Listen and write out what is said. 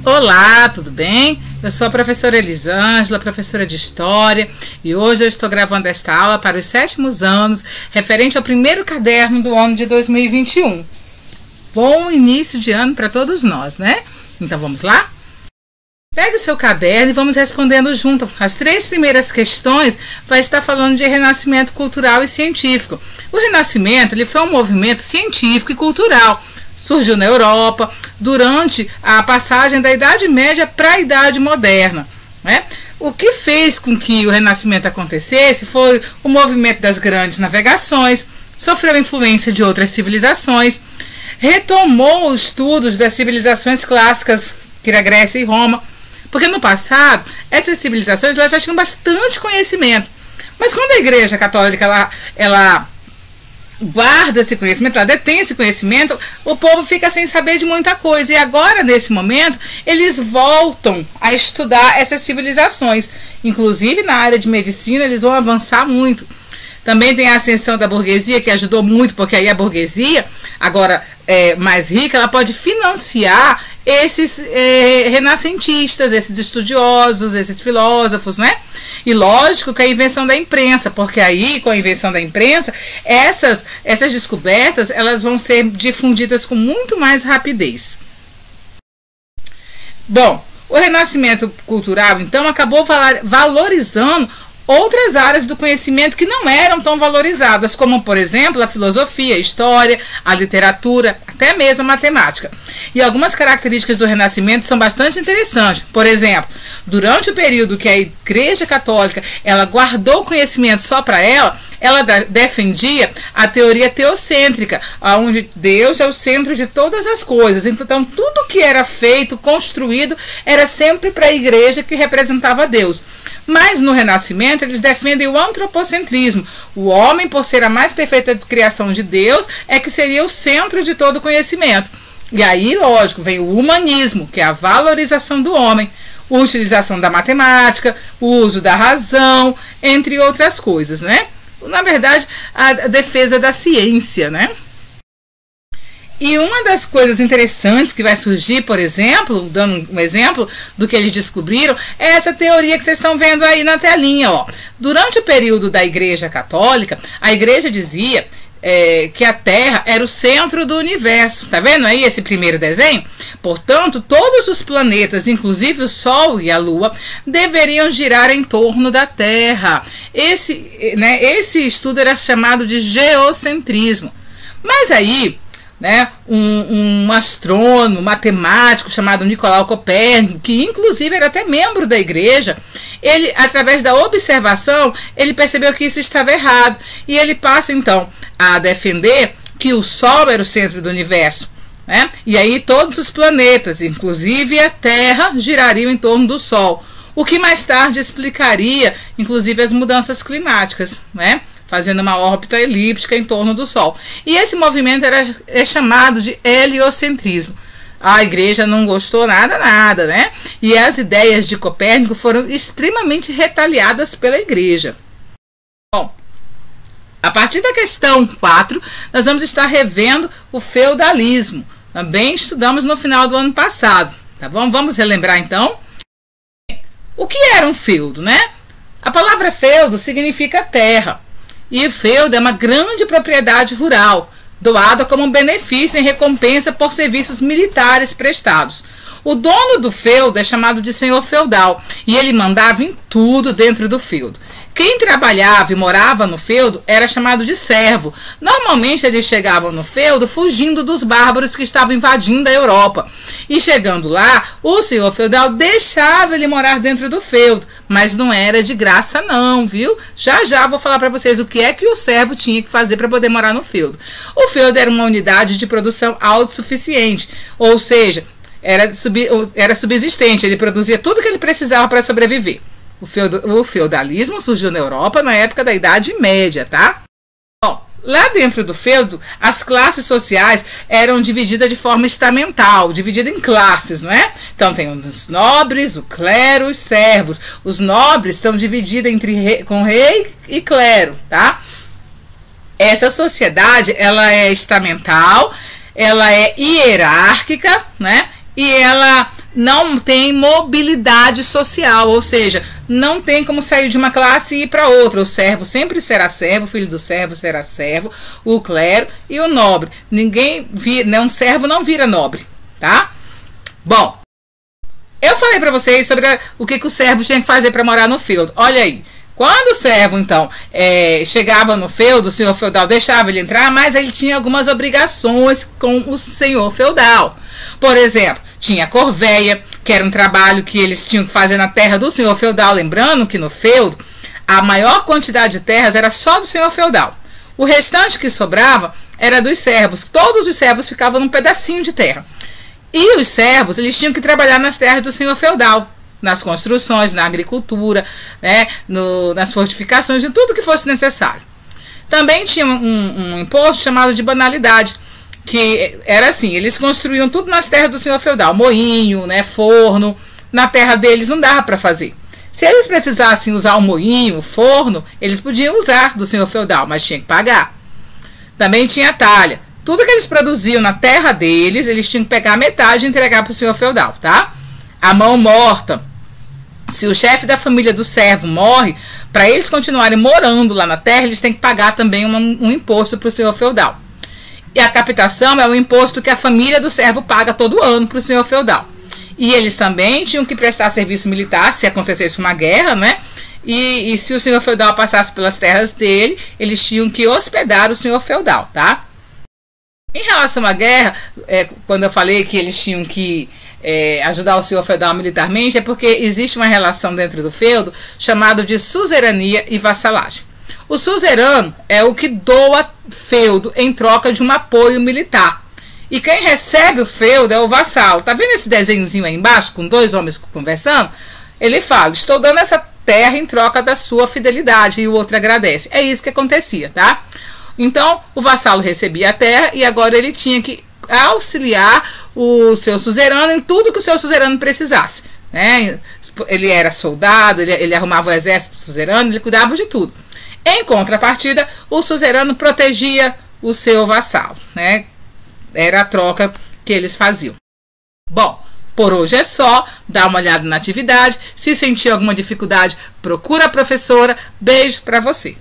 Olá, tudo bem? Eu sou a professora Elisângela, professora de História, e hoje eu estou gravando esta aula para os 7º anos, referente ao primeiro caderno do ano de 2021. Bom início de ano para todos nós, né? Então vamos lá? Pegue o seu caderno e vamos respondendo junto. As 3 primeiras questões vai estar falando de renascimento cultural e científico. O Renascimento ele foi um movimento científico e cultural. Surgiu na Europa durante a passagem da Idade Média para a Idade Moderna, né? O que fez com que o Renascimento acontecesse foi o movimento das grandes navegações, sofreu influência de outras civilizações, retomou os estudos das civilizações clássicas, que era Grécia e Roma, porque no passado essas civilizações elas já tinham bastante conhecimento, mas quando a Igreja Católica ela guarda esse conhecimento, ela detém esse conhecimento, o povo fica sem saber de muita coisa. E agora, nesse momento, eles voltam a estudar essas civilizações. Inclusive, na área de medicina, eles vão avançar muito. Também tem a ascensão da burguesia, que ajudou muito, porque aí a burguesia, agora mais rica, ela pode financiar esses renascentistas, esses estudiosos, esses filósofos, né? E lógico que a invenção da imprensa, porque aí, com a invenção da imprensa, essas descobertas, elas vão ser difundidas com muito mais rapidez. Bom, o renascimento cultural, então, acabou valorizando outras áreas do conhecimento que não eram tão valorizadas, como, por exemplo, a filosofia, a história, a literatura, até mesmo a matemática. E algumas características do Renascimento são bastante interessantes. Por exemplo, durante o período que a Igreja Católica ela guardou conhecimento só para ela defendia a teoria teocêntrica, onde Deus é o centro de todas as coisas. Então, tudo que era feito, construído, era sempre para a Igreja que representava Deus. Mas no Renascimento eles defendem o antropocentrismo. O homem, por ser a mais perfeita criação de Deus, é que seria o centro de todo conhecimento. E aí, lógico, vem o humanismo, que é a valorização do homem, a utilização da matemática, o uso da razão, entre outras coisas, né? Na verdade, a defesa da ciência, né? E uma das coisas interessantes que vai surgir, por exemplo, dando um exemplo do que eles descobriram, é essa teoria que vocês estão vendo aí na telinha, ó. Durante o período da Igreja Católica, a Igreja dizia que a Terra era o centro do universo. Tá vendo aí esse primeiro desenho? Portanto, todos os planetas, inclusive o Sol e a Lua, deveriam girar em torno da Terra. Esse estudo era chamado de geocentrismo. Mas aí, né, um astrônomo, matemático chamado Nicolau Copérnico, que inclusive era até membro da igreja, ele, através da observação, ele percebeu que isso estava errado. E ele passa então a defender que o Sol era o centro do universo, né? E aí todos os planetas, inclusive a Terra, girariam em torno do Sol. O que mais tarde explicaria, inclusive, as mudanças climáticas, né? Fazendo uma órbita elíptica em torno do Sol. E esse movimento é chamado de heliocentrismo. A igreja não gostou nada, né? E as ideias de Copérnico foram extremamente retaliadas pela igreja. Bom, a partir da questão 4, nós vamos estar revendo o feudalismo. Também estudamos no final do ano passado, tá bom? Vamos relembrar então. O que era um feudo, né? A palavra feudo significa terra. E o feudo é uma grande propriedade rural, doada como um benefício em recompensa por serviços militares prestados. O dono do feudo é chamado de senhor feudal, e ele mandava em tudo dentro do feudo. Quem trabalhava e morava no feudo era chamado de servo. Normalmente eles chegavam no feudo fugindo dos bárbaros que estavam invadindo a Europa. E chegando lá, o senhor feudal deixava ele morar dentro do feudo. Mas não era de graça não, viu? Já vou falar para vocês o que é que o servo tinha que fazer para poder morar no feudo. O feudo era uma unidade de produção autossuficiente, ou seja, era subsistente, ele produzia tudo que ele precisava para sobreviver. O feudalismo surgiu na Europa na época da Idade Média, tá? Bom, lá dentro do feudo, as classes sociais eram divididas de forma estamental, divididas em classes, não é? Então tem os nobres, o clero e os servos. Os nobres estão divididos com rei e clero, tá? Essa sociedade, ela é estamental, ela é hierárquica, né? E ela não tem mobilidade social, ou seja, não tem como sair de uma classe e ir para outra. O servo sempre será servo, o filho do servo será servo, o clero e o nobre. Um servo não vira nobre, tá? Bom, eu falei para vocês sobre o que o servo tinha que fazer para morar no feudo. Olha aí. Quando o servo, então, chegava no feudo, o senhor feudal deixava ele entrar, mas ele tinha algumas obrigações com o senhor feudal. Por exemplo, tinha a corveia, que era um trabalho que eles tinham que fazer na terra do senhor feudal. Lembrando que no feudo, a maior quantidade de terras era só do senhor feudal. O restante que sobrava era dos servos. Todos os servos ficavam num pedacinho de terra. E os servos, eles tinham que trabalhar nas terras do senhor feudal, nas construções, na agricultura, né, nas fortificações, em tudo que fosse necessário. Também tinha um imposto chamado de banalidade, que era assim, eles construíam tudo nas terras do senhor feudal, moinho, né, forno. Na terra deles não dava para fazer. Se eles precisassem usar o moinho, o forno, eles podiam usar do senhor feudal, mas tinha que pagar. Também tinha a talha. Tudo que eles produziam na terra deles, eles tinham que pegar metade e entregar para o senhor feudal, tá? A mão morta. Se o chefe da família do servo morre, para eles continuarem morando lá na terra, eles têm que pagar também um imposto para o senhor feudal. E a capitação é o imposto que a família do servo paga todo ano para o senhor feudal. E eles também tinham que prestar serviço militar se acontecesse uma guerra, né? E se o senhor feudal passasse pelas terras dele, eles tinham que hospedar o senhor feudal, tá? Em relação à guerra, quando eu falei que eles tinham que ajudar o senhor feudal militarmente, é porque existe uma relação dentro do feudo chamada de suzerania e vassalagem. O suzerano é o que doa feudo em troca de um apoio militar. E quem recebe o feudo é o vassalo. Tá vendo esse desenhozinho aí embaixo, com dois homens conversando? Ele fala, estou dando essa terra em troca da sua fidelidade, e o outro agradece. É isso que acontecia, tá? Então, o vassalo recebia a terra e agora ele tinha que auxiliar o seu suzerano em tudo que o seu suzerano precisasse, né? Ele era soldado, ele arrumava o exército do suzerano, ele cuidava de tudo. Em contrapartida, o suzerano protegia o seu vassalo, né? Era a troca que eles faziam. Bom, por hoje é só. Dá uma olhada na atividade. Se sentir alguma dificuldade, procura a professora. Beijo para você.